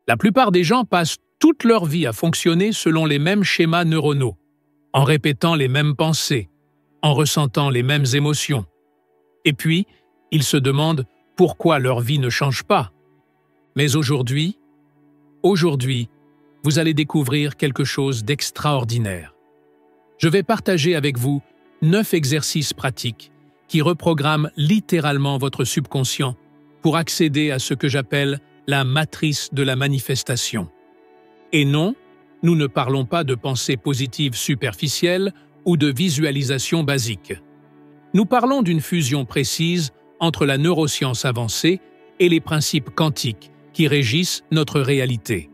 La plupart des gens passent toute leur vie à fonctionner selon les mêmes schémas neuronaux, en répétant les mêmes pensées, en ressentant les mêmes émotions. Et puis, ils se demandent pourquoi leur vie ne change pas. Mais aujourd'hui, vous allez découvrir quelque chose d'extraordinaire. Je vais partager avec vous 9 exercices pratiques qui reprogramment littéralement votre subconscient pour accéder à ce que j'appelle la matrice de la manifestation. Et non, nous ne parlons pas de pensée positive superficielle ou de visualisation basique. Nous parlons d'une fusion précise entre la neuroscience avancée et les principes quantiques qui régissent notre réalité.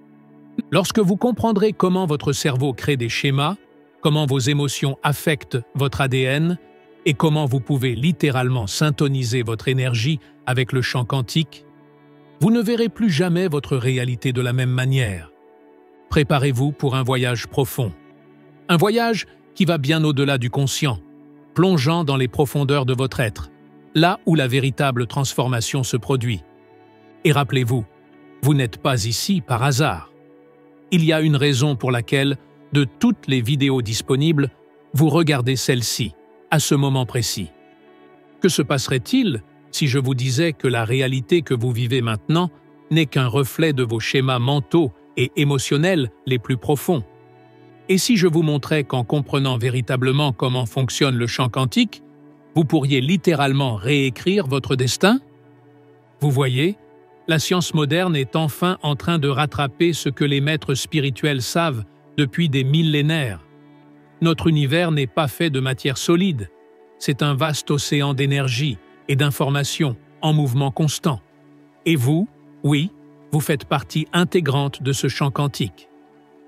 Lorsque vous comprendrez comment votre cerveau crée des schémas, comment vos émotions affectent votre ADN et comment vous pouvez littéralement syntoniser votre énergie avec le champ quantique, vous ne verrez plus jamais votre réalité de la même manière. Préparez-vous pour un voyage profond. Un voyage qui va bien au-delà du conscient, plongeant dans les profondeurs de votre être, là où la véritable transformation se produit. Et rappelez-vous, vous n'êtes pas ici par hasard. Il y a une raison pour laquelle, de toutes les vidéos disponibles, vous regardez celle-ci, à ce moment précis. Que se passerait-il si je vous disais que la réalité que vous vivez maintenant n'est qu'un reflet de vos schémas mentaux et émotionnels les plus profonds? Et si je vous montrais qu'en comprenant véritablement comment fonctionne le champ quantique, vous pourriez littéralement réécrire votre destin? Vous voyez, la science moderne est enfin en train de rattraper ce que les maîtres spirituels savent depuis des millénaires. Notre univers n'est pas fait de matière solide, c'est un vaste océan d'énergie et d'informations en mouvement constant. Et vous, oui, vous faites partie intégrante de ce champ quantique.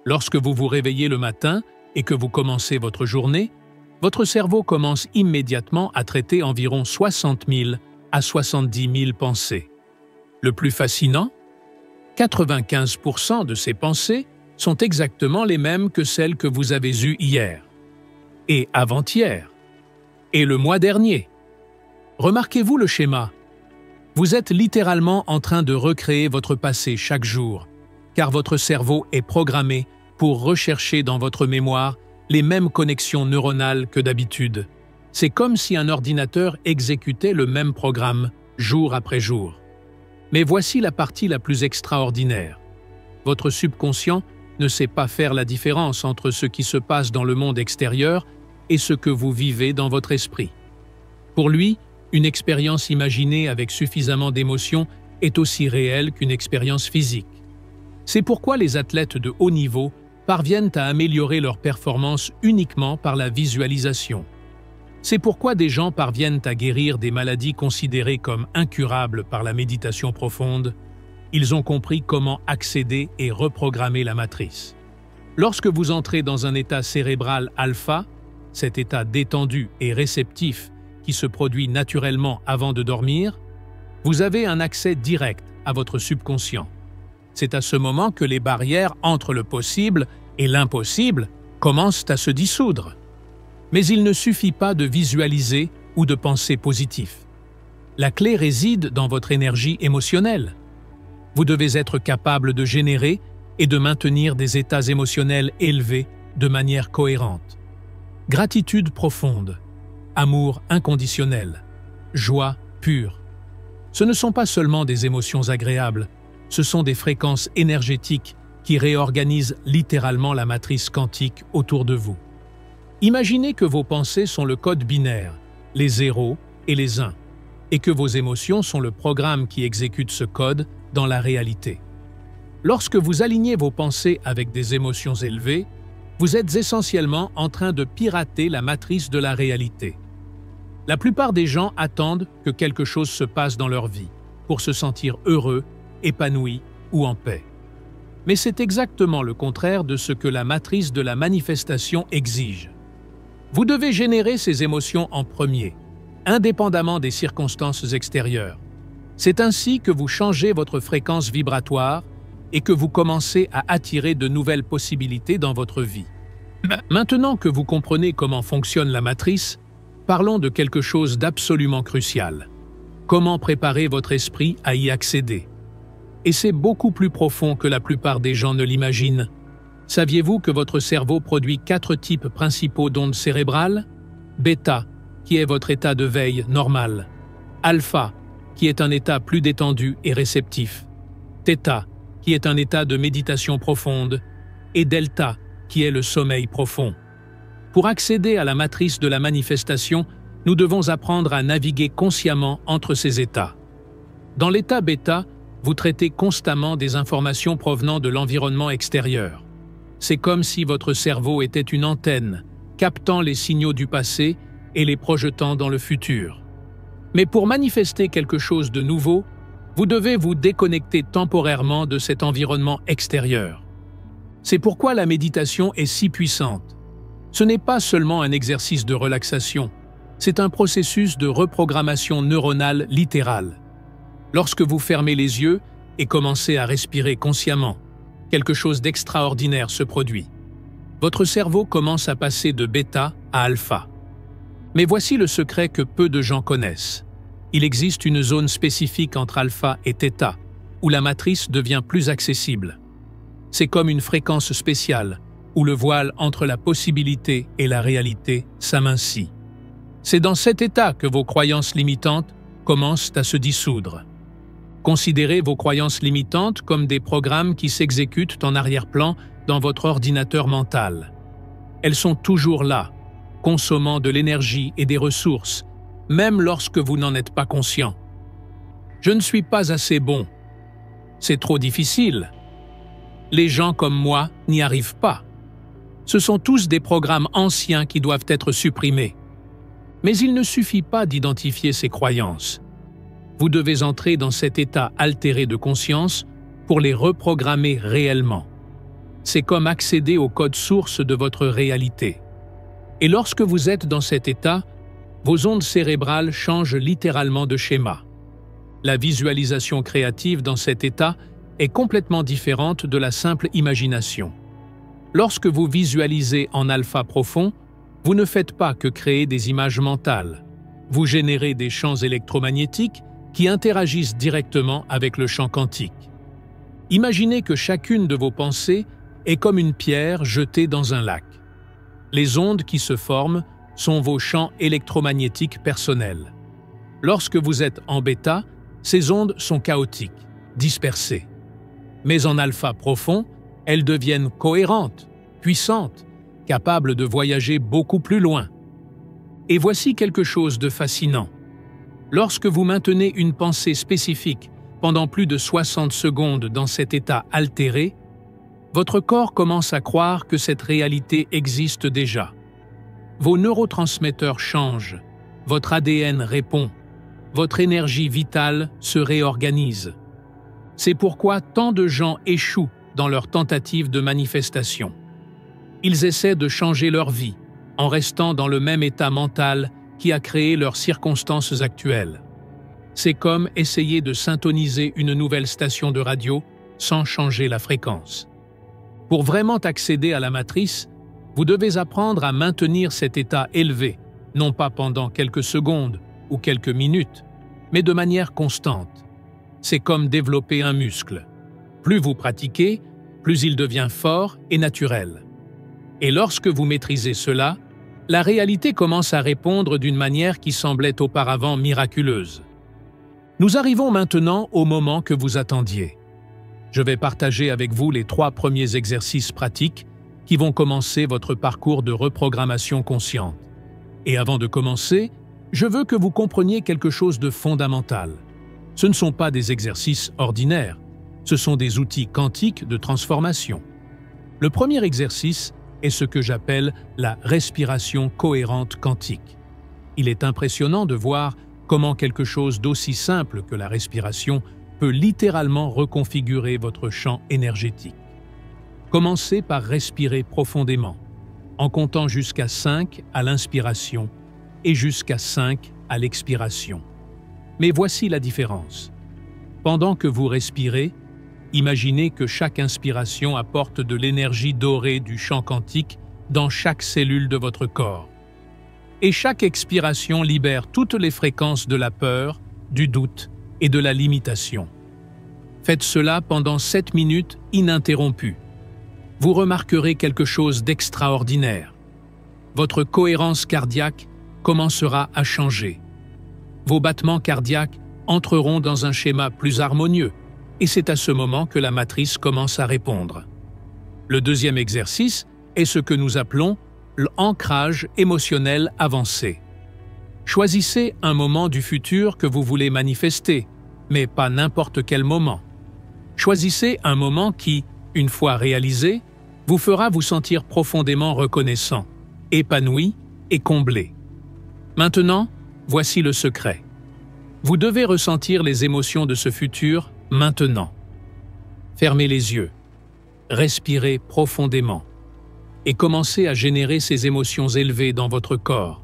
Lorsque vous vous réveillez le matin et que vous commencez votre journée, votre cerveau commence immédiatement à traiter environ 60 000 à 70 000 pensées. Le plus fascinant, 95% de ces pensées sont exactement les mêmes que celles que vous avez eues hier, et avant-hier, et le mois dernier. Remarquez-vous le schéma? Vous êtes littéralement en train de recréer votre passé chaque jour, car votre cerveau est programmé pour rechercher dans votre mémoire les mêmes connexions neuronales que d'habitude. C'est comme si un ordinateur exécutait le même programme, jour après jour. Mais voici la partie la plus extraordinaire. Votre subconscient ne sait pas faire la différence entre ce qui se passe dans le monde extérieur et ce que vous vivez dans votre esprit. Pour lui, une expérience imaginée avec suffisamment d'émotion est aussi réelle qu'une expérience physique. C'est pourquoi les athlètes de haut niveau parviennent à améliorer leur performance uniquement par la visualisation. C'est pourquoi des gens parviennent à guérir des maladies considérées comme incurables par la méditation profonde. Ils ont compris comment accéder et reprogrammer la matrice. Lorsque vous entrez dans un état cérébral alpha, cet état détendu et réceptif qui se produit naturellement avant de dormir, vous avez un accès direct à votre subconscient. C'est à ce moment que les barrières entre le possible et l'impossible commencent à se dissoudre. Mais il ne suffit pas de visualiser ou de penser positif. La clé réside dans votre énergie émotionnelle. Vous devez être capable de générer et de maintenir des états émotionnels élevés de manière cohérente. Gratitude profonde, amour inconditionnel, joie pure. Ce ne sont pas seulement des émotions agréables, ce sont des fréquences énergétiques qui réorganisent littéralement la matrice quantique autour de vous. Imaginez que vos pensées sont le code binaire, les 0 et les 1, et que vos émotions sont le programme qui exécute ce code dans la réalité. Lorsque vous alignez vos pensées avec des émotions élevées, vous êtes essentiellement en train de pirater la matrice de la réalité. La plupart des gens attendent que quelque chose se passe dans leur vie pour se sentir heureux, épanoui ou en paix. Mais c'est exactement le contraire de ce que la matrice de la manifestation exige. Vous devez générer ces émotions en premier, indépendamment des circonstances extérieures. C'est ainsi que vous changez votre fréquence vibratoire et que vous commencez à attirer de nouvelles possibilités dans votre vie. Maintenant que vous comprenez comment fonctionne la matrice, parlons de quelque chose d'absolument crucial. Comment préparer votre esprit à y accéder? Et c'est beaucoup plus profond que la plupart des gens ne l'imaginent. Saviez-vous que votre cerveau produit 4 types principaux d'ondes cérébrales? Bêta, qui est votre état de veille normal. Alpha, qui est un état plus détendu et réceptif. Theta, qui est un état de méditation profonde. Et delta, qui est le sommeil profond. Pour accéder à la matrice de la manifestation, nous devons apprendre à naviguer consciemment entre ces états. Dans l'état bêta, vous traitez constamment des informations provenant de l'environnement extérieur. C'est comme si votre cerveau était une antenne, captant les signaux du passé et les projetant dans le futur. Mais pour manifester quelque chose de nouveau, vous devez vous déconnecter temporairement de cet environnement extérieur. C'est pourquoi la méditation est si puissante. Ce n'est pas seulement un exercice de relaxation, c'est un processus de reprogrammation neuronale littérale. Lorsque vous fermez les yeux et commencez à respirer consciemment, quelque chose d'extraordinaire se produit. Votre cerveau commence à passer de bêta à alpha. Mais voici le secret que peu de gens connaissent. Il existe une zone spécifique entre alpha et theta, où la matrice devient plus accessible. C'est comme une fréquence spéciale, où le voile entre la possibilité et la réalité s'amincit. C'est dans cet état que vos croyances limitantes commencent à se dissoudre. Considérez vos croyances limitantes comme des programmes qui s'exécutent en arrière-plan dans votre ordinateur mental. Elles sont toujours là, consommant de l'énergie et des ressources, même lorsque vous n'en êtes pas conscient. Je ne suis pas assez bon. C'est trop difficile. Les gens comme moi n'y arrivent pas. Ce sont tous des programmes anciens qui doivent être supprimés. Mais il ne suffit pas d'identifier ces croyances. Vous devez entrer dans cet état altéré de conscience pour les reprogrammer réellement. C'est comme accéder au code source de votre réalité. Et lorsque vous êtes dans cet état, vos ondes cérébrales changent littéralement de schéma. La visualisation créative dans cet état est complètement différente de la simple imagination. Lorsque vous visualisez en alpha profond, vous ne faites pas que créer des images mentales. Vous générez des champs électromagnétiques qui interagissent directement avec le champ quantique. Imaginez que chacune de vos pensées est comme une pierre jetée dans un lac. Les ondes qui se forment sont vos champs électromagnétiques personnels. Lorsque vous êtes en bêta, ces ondes sont chaotiques, dispersées. Mais en alpha profond, elles deviennent cohérentes, puissantes, capables de voyager beaucoup plus loin. Et voici quelque chose de fascinant. Lorsque vous maintenez une pensée spécifique pendant plus de 60 secondes dans cet état altéré, votre corps commence à croire que cette réalité existe déjà. Vos neurotransmetteurs changent, votre ADN répond, votre énergie vitale se réorganise. C'est pourquoi tant de gens échouent dans leur tentative de manifestation. Ils essaient de changer leur vie en restant dans le même état mental qui a créé leurs circonstances actuelles. C'est comme essayer de syntoniser une nouvelle station de radio sans changer la fréquence. Pour vraiment accéder à la matrice, vous devez apprendre à maintenir cet état élevé, non pas pendant quelques secondes ou quelques minutes, mais de manière constante. C'est comme développer un muscle. Plus vous pratiquez, plus il devient fort et naturel. Et lorsque vous maîtrisez cela, la réalité commence à répondre d'une manière qui semblait auparavant miraculeuse. Nous arrivons maintenant au moment que vous attendiez. Je vais partager avec vous les 3 premiers exercices pratiques qui vont commencer votre parcours de reprogrammation consciente. Et avant de commencer, je veux que vous compreniez quelque chose de fondamental. Ce ne sont pas des exercices ordinaires, ce sont des outils quantiques de transformation. Le premier exercice est ce que j'appelle la respiration cohérente quantique. Il est impressionnant de voir comment quelque chose d'aussi simple que la respiration peut littéralement reconfigurer votre champ énergétique. Commencez par respirer profondément, en comptant jusqu'à 5 à l'inspiration et jusqu'à 5 à l'expiration. Mais voici la différence. Pendant que vous respirez, imaginez que chaque inspiration apporte de l'énergie dorée du champ quantique dans chaque cellule de votre corps. Et chaque expiration libère toutes les fréquences de la peur, du doute et de la limitation. Faites cela pendant 7 minutes ininterrompues. Vous remarquerez quelque chose d'extraordinaire. Votre cohérence cardiaque commencera à changer. Vos battements cardiaques entreront dans un schéma plus harmonieux, et c'est à ce moment que la matrice commence à répondre. Le deuxième exercice est ce que nous appelons l'ancrage émotionnel avancé. Choisissez un moment du futur que vous voulez manifester, mais pas n'importe quel moment. Choisissez un moment qui, une fois réalisé, vous fera vous sentir profondément reconnaissant, épanoui et comblé. Maintenant, voici le secret. Vous devez ressentir les émotions de ce futur maintenant. Fermez les yeux, respirez profondément et commencez à générer ces émotions élevées dans votre corps.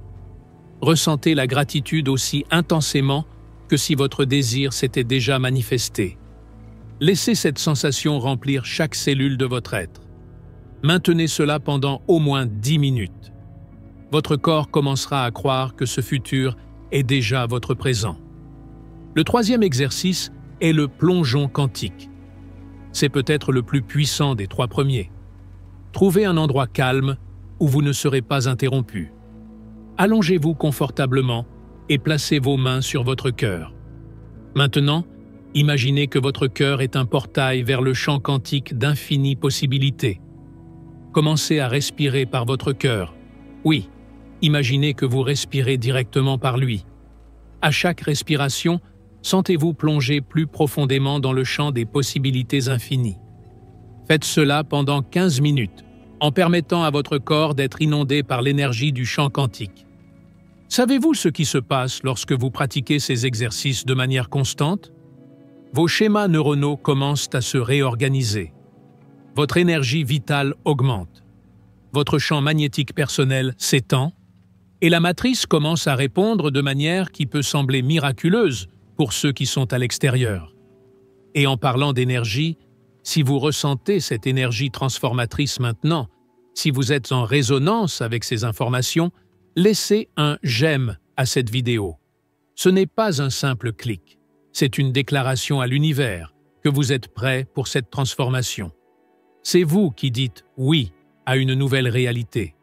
Ressentez la gratitude aussi intensément que si votre désir s'était déjà manifesté. Laissez cette sensation remplir chaque cellule de votre être. Maintenez cela pendant au moins 10 minutes. Votre corps commencera à croire que ce futur est déjà votre présent. Le troisième exercice est le plongeon quantique. C'est peut-être le plus puissant des 3 premiers. Trouvez un endroit calme où vous ne serez pas interrompu. Allongez-vous confortablement et placez vos mains sur votre cœur. Maintenant, imaginez que votre cœur est un portail vers le champ quantique d'infinies possibilités. Commencez à respirer par votre cœur. Oui, imaginez que vous respirez directement par lui. À chaque respiration, sentez-vous plonger plus profondément dans le champ des possibilités infinies. Faites cela pendant 15 minutes, en permettant à votre corps d'être inondé par l'énergie du champ quantique. Savez-vous ce qui se passe lorsque vous pratiquez ces exercices de manière constante? Vos schémas neuronaux commencent à se réorganiser. Votre énergie vitale augmente. Votre champ magnétique personnel s'étend et la matrice commence à répondre de manière qui peut sembler miraculeuse pour ceux qui sont à l'extérieur. Et en parlant d'énergie, si vous ressentez cette énergie transformatrice maintenant, si vous êtes en résonance avec ces informations, laissez un « j'aime » à cette vidéo. Ce n'est pas un simple clic, c'est une déclaration à l'univers que vous êtes prêt pour cette transformation. C'est vous qui dites « oui » à une nouvelle réalité.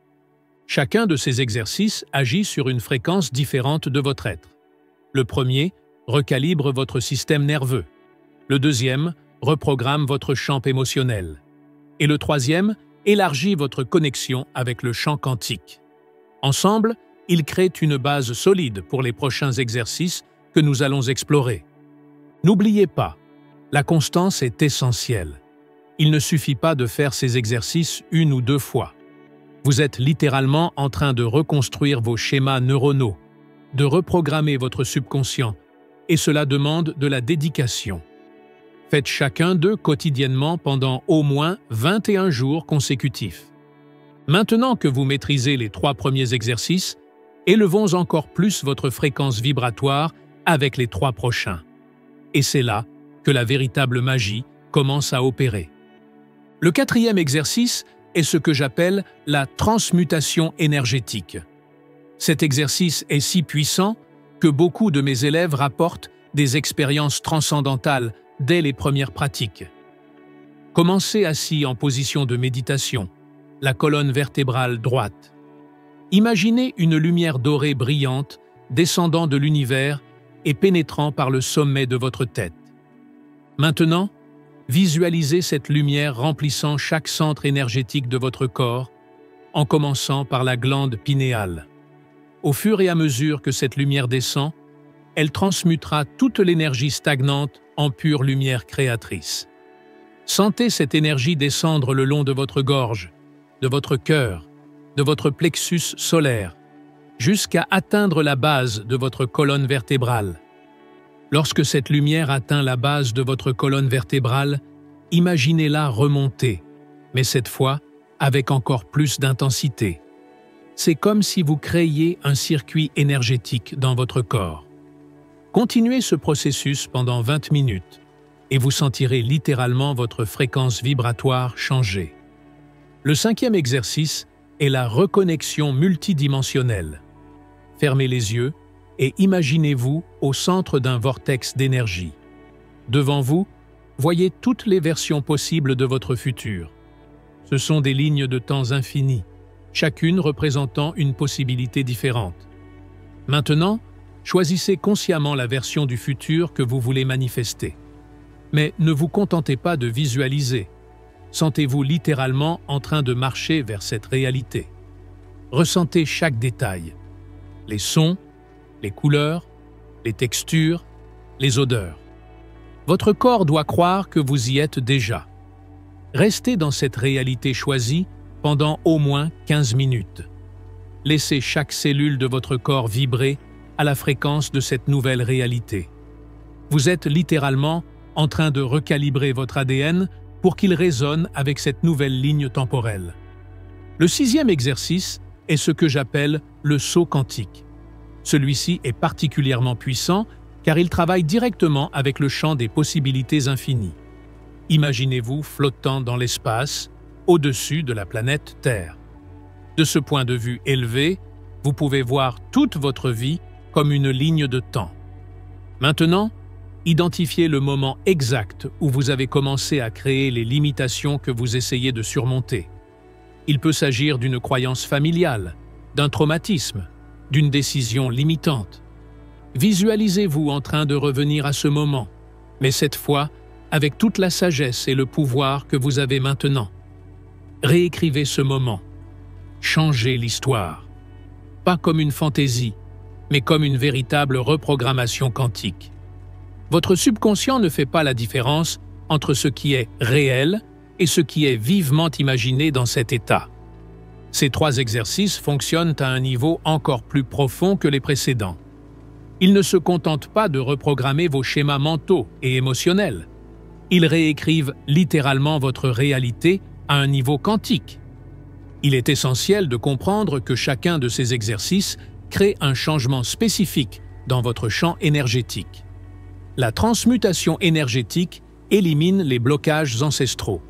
Chacun de ces exercices agit sur une fréquence différente de votre être. Le premier recalibre votre système nerveux. Le deuxième reprogramme votre champ émotionnel. Et le troisième élargit votre connexion avec le champ quantique. Ensemble, ils créent une base solide pour les prochains exercices que nous allons explorer. N'oubliez pas, la constance est essentielle. Il ne suffit pas de faire ces exercices 1 ou 2 fois. Vous êtes littéralement en train de reconstruire vos schémas neuronaux, de reprogrammer votre subconscient, et cela demande de la dédication. Faites chacun d'eux quotidiennement pendant au moins 21 jours consécutifs. Maintenant que vous maîtrisez les 3 premiers exercices, élevons encore plus votre fréquence vibratoire avec les 3 prochains. Et c'est là que la véritable magie commence à opérer. Le 4e exercice est ce que j'appelle la transmutation énergétique. Cet exercice est si puissant que beaucoup de mes élèves rapportent des expériences transcendantales dès les premières pratiques. Commencez assis en position de méditation, la colonne vertébrale droite. Imaginez une lumière dorée brillante descendant de l'univers et pénétrant par le sommet de votre tête. Maintenant, visualisez cette lumière remplissant chaque centre énergétique de votre corps, en commençant par la glande pinéale. Au fur et à mesure que cette lumière descend, elle transmutera toute l'énergie stagnante en pure lumière créatrice. Sentez cette énergie descendre le long de votre gorge, de votre cœur, de votre plexus solaire, jusqu'à atteindre la base de votre colonne vertébrale. Lorsque cette lumière atteint la base de votre colonne vertébrale, imaginez-la remonter, mais cette fois avec encore plus d'intensité. C'est comme si vous créiez un circuit énergétique dans votre corps. Continuez ce processus pendant 20 minutes et vous sentirez littéralement votre fréquence vibratoire changer. Le 5e exercice est la reconnexion multidimensionnelle. Fermez les yeux et imaginez-vous au centre d'un vortex d'énergie. Devant vous, Voyez toutes les versions possibles de votre futur. Ce sont des lignes de temps infinies, chacune représentant une possibilité différente. Maintenant, choisissez consciemment la version du futur que vous voulez manifester. Mais ne vous contentez pas de visualiser. Sentez-vous littéralement en train de marcher vers cette réalité. Ressentez chaque détail. Les sons, les couleurs, les textures, les odeurs. Votre corps doit croire que vous y êtes déjà. Restez dans cette réalité choisie pendant au moins 15 minutes. Laissez chaque cellule de votre corps vibrer à la fréquence de cette nouvelle réalité. Vous êtes littéralement en train de recalibrer votre ADN pour qu'il résonne avec cette nouvelle ligne temporelle. Le 6e exercice est ce que j'appelle le saut quantique. Celui-ci est particulièrement puissant car il travaille directement avec le champ des possibilités infinies. Imaginez-vous flottant dans l'espace, au-dessus de la planète Terre. De ce point de vue élevé, vous pouvez voir toute votre vie comme une ligne de temps. Maintenant, identifiez le moment exact où vous avez commencé à créer les limitations que vous essayez de surmonter. Il peut s'agir d'une croyance familiale, d'un traumatisme, d'une décision limitante. Visualisez-vous en train de revenir à ce moment, mais cette fois avec toute la sagesse et le pouvoir que vous avez maintenant. Réécrivez ce moment. Changez l'histoire. Pas comme une fantaisie, mais comme une véritable reprogrammation quantique. Votre subconscient ne fait pas la différence entre ce qui est réel et ce qui est vivement imaginé dans cet état. Ces 3 exercices fonctionnent à un niveau encore plus profond que les précédents. Ils ne se contentent pas de reprogrammer vos schémas mentaux et émotionnels. Ils réécrivent littéralement votre réalité à un niveau quantique. Il est essentiel de comprendre que chacun de ces exercices crée un changement spécifique dans votre champ énergétique. La transmutation énergétique élimine les blocages ancestraux.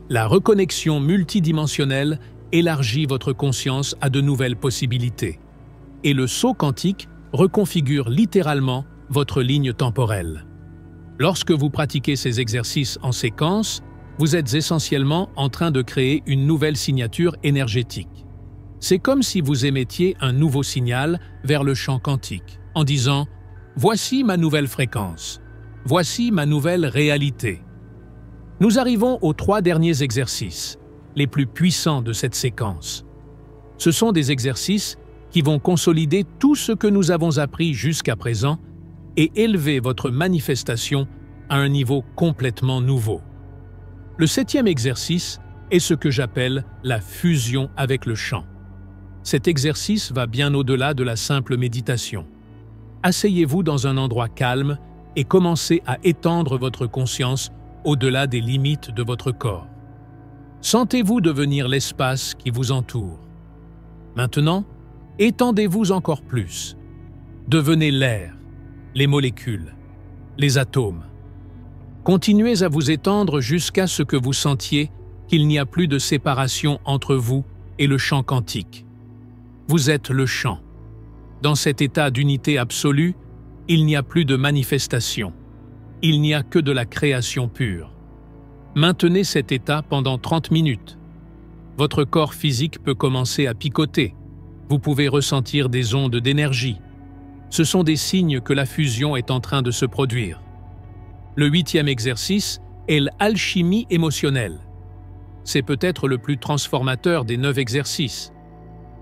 La reconnexion multidimensionnelle élargit votre conscience à de nouvelles possibilités. Et le saut quantique reconfigure littéralement votre ligne temporelle. Lorsque vous pratiquez ces exercices en séquence, vous êtes essentiellement en train de créer une nouvelle signature énergétique. C'est comme si vous émettiez un nouveau signal vers le champ quantique, en disant « Voici ma nouvelle fréquence. Voici ma nouvelle réalité. » Nous arrivons aux 3 derniers exercices, les plus puissants de cette séquence. Ce sont des exercices qui vont consolider tout ce que nous avons appris jusqu'à présent et élever votre manifestation à un niveau complètement nouveau. Le 7e exercice est ce que j'appelle la fusion avec le champ. Cet exercice va bien au-delà de la simple méditation. Asseyez-vous dans un endroit calme et commencez à étendre votre conscience au-delà des limites de votre corps. Sentez-vous devenir l'espace qui vous entoure. Maintenant, étendez-vous encore plus. Devenez l'air, les molécules, les atomes. Continuez à vous étendre jusqu'à ce que vous sentiez qu'il n'y a plus de séparation entre vous et le champ quantique. Vous êtes le champ. Dans cet état d'unité absolue, il n'y a plus de manifestation. Il n'y a que de la création pure. Maintenez cet état pendant 30 minutes. Votre corps physique peut commencer à picoter. Vous pouvez ressentir des ondes d'énergie. Ce sont des signes que la fusion est en train de se produire. Le 8e exercice est l'alchimie émotionnelle. C'est peut-être le plus transformateur des 9 exercices.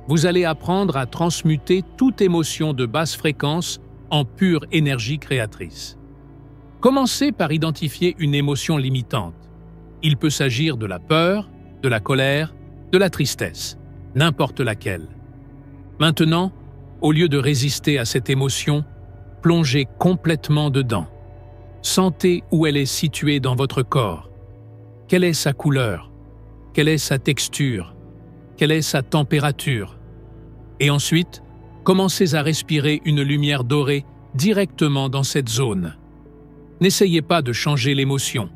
Vous allez apprendre à transmuter toute émotion de basse fréquence en pure énergie créatrice. Commencez par identifier une émotion limitante. Il peut s'agir de la peur, de la colère, de la tristesse, n'importe laquelle. Maintenant, au lieu de résister à cette émotion, plongez complètement dedans. Sentez où elle est située dans votre corps. Quelle est sa couleur? Quelle est sa texture? Quelle est sa température? Et ensuite, commencez à respirer une lumière dorée directement dans cette zone. N'essayez pas de changer l'émotion.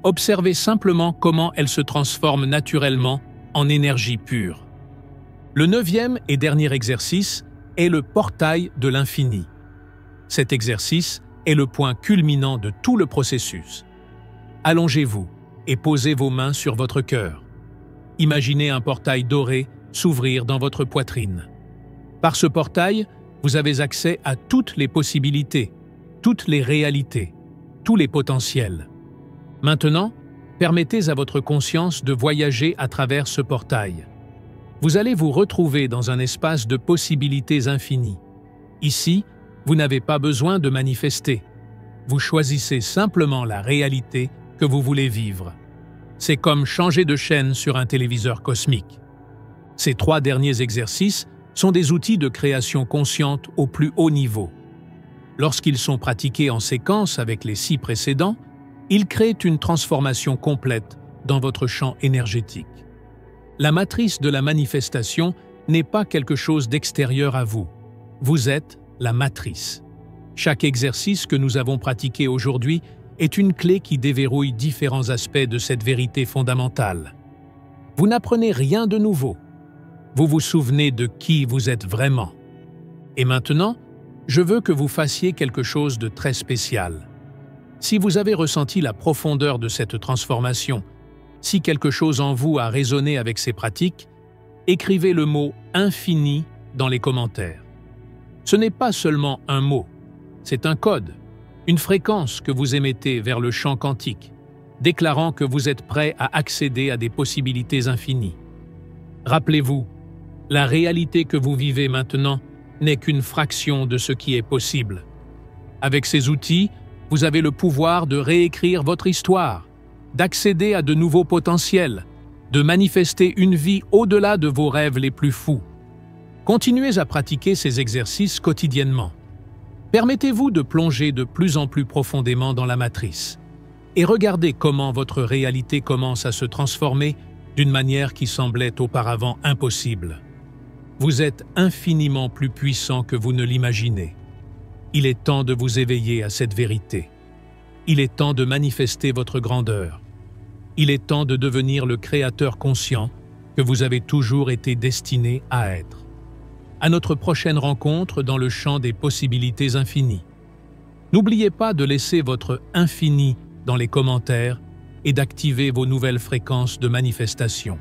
Observez simplement comment elle se transforme naturellement en énergie pure. Le 9e et dernier exercice est le portail de l'infini. Cet exercice est le point culminant de tout le processus. Allongez-vous et posez vos mains sur votre cœur. Imaginez un portail doré s'ouvrir dans votre poitrine. Par ce portail, vous avez accès à toutes les possibilités, toutes les réalités, tous les potentiels. Maintenant, permettez à votre conscience de voyager à travers ce portail. Vous allez vous retrouver dans un espace de possibilités infinies. Ici, vous n'avez pas besoin de manifester. Vous choisissez simplement la réalité que vous voulez vivre. C'est comme changer de chaîne sur un téléviseur cosmique. Ces 3 derniers exercices sont des outils de création consciente au plus haut niveau. Lorsqu'ils sont pratiqués en séquence avec les 6 précédents, ils créent une transformation complète dans votre champ énergétique. La matrice de la manifestation n'est pas quelque chose d'extérieur à vous. Vous êtes la matrice. Chaque exercice que nous avons pratiqué aujourd'hui est une clé qui déverrouille différents aspects de cette vérité fondamentale. Vous n'apprenez rien de nouveau. Vous vous souvenez de qui vous êtes vraiment. Et maintenant, je veux que vous fassiez quelque chose de très spécial. Si vous avez ressenti la profondeur de cette transformation, si quelque chose en vous a résonné avec ces pratiques, écrivez le mot « infini » dans les commentaires. Ce n'est pas seulement un mot, c'est un code, une fréquence que vous émettez vers le champ quantique, déclarant que vous êtes prêt à accéder à des possibilités infinies. Rappelez-vous, la réalité que vous vivez maintenant n'est qu'une fraction de ce qui est possible. Avec ces outils, vous avez le pouvoir de réécrire votre histoire, d'accéder à de nouveaux potentiels, de manifester une vie au-delà de vos rêves les plus fous. Continuez à pratiquer ces exercices quotidiennement. Permettez-vous de plonger de plus en plus profondément dans la matrice et regardez comment votre réalité commence à se transformer d'une manière qui semblait auparavant impossible. Vous êtes infiniment plus puissant que vous ne l'imaginez. Il est temps de vous éveiller à cette vérité. Il est temps de manifester votre grandeur. Il est temps de devenir le créateur conscient que vous avez toujours été destiné à être. À notre prochaine rencontre dans le champ des possibilités infinies. N'oubliez pas de laisser votre infini dans les commentaires et d'activer vos nouvelles fréquences de manifestation.